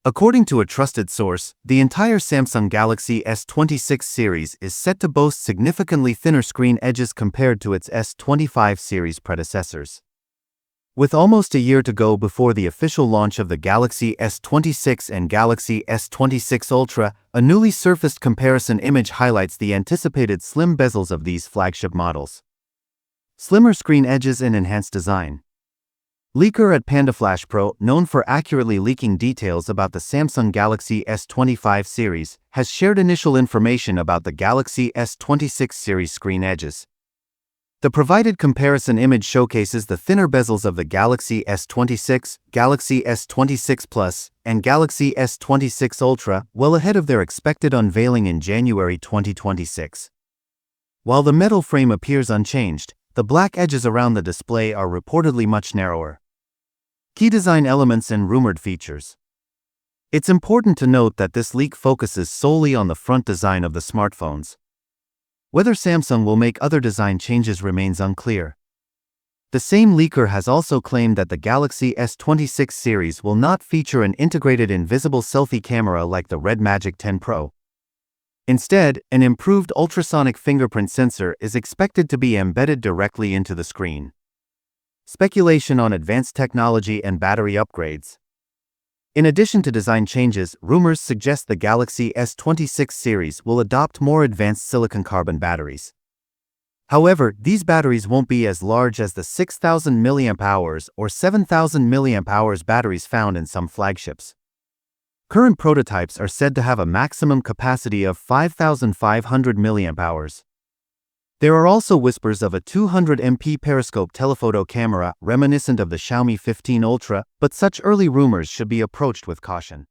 According to a trusted source, the entire Samsung Galaxy S26 series is set to boast significantly thinner screen edges compared to its S25 series predecessors. With almost a year to go before the official launch of the Galaxy S26 and Galaxy S26 Ultra, a newly surfaced comparison image highlights the anticipated slim bezels of these flagship models. Slimmer screen edges and enhanced design. Leaker at PandaFlash Pro, known for accurately leaking details about the Samsung Galaxy S25 series, has shared initial information about the Galaxy S26 series screen edges. The provided comparison image showcases the thinner bezels of the Galaxy S26, Galaxy S26 Plus, and Galaxy S26 Ultra, well ahead of their expected unveiling in January 2026. While the metal frame appears unchanged, the black edges around the display are reportedly much narrower. Key design elements and rumored features. It's important to note that this leak focuses solely on the front design of the smartphones. Whether Samsung will make other design changes remains unclear. The same leaker has also claimed that the Galaxy S26 series will not feature an integrated invisible selfie camera like the Red Magic 10 Pro. Instead, an improved ultrasonic fingerprint sensor is expected to be embedded directly into the screen. Speculation on advanced technology and battery upgrades. In addition to design changes, rumors suggest the Galaxy S26 series will adopt more advanced silicon carbon batteries. However, these batteries won't be as large as the 6,000 mAh or 7,000 mAh batteries found in some flagships. Current prototypes are said to have a maximum capacity of 5,500 mAh. There are also whispers of a 200MP periscope telephoto camera reminiscent of the Xiaomi 15 Ultra, but such early rumors should be approached with caution.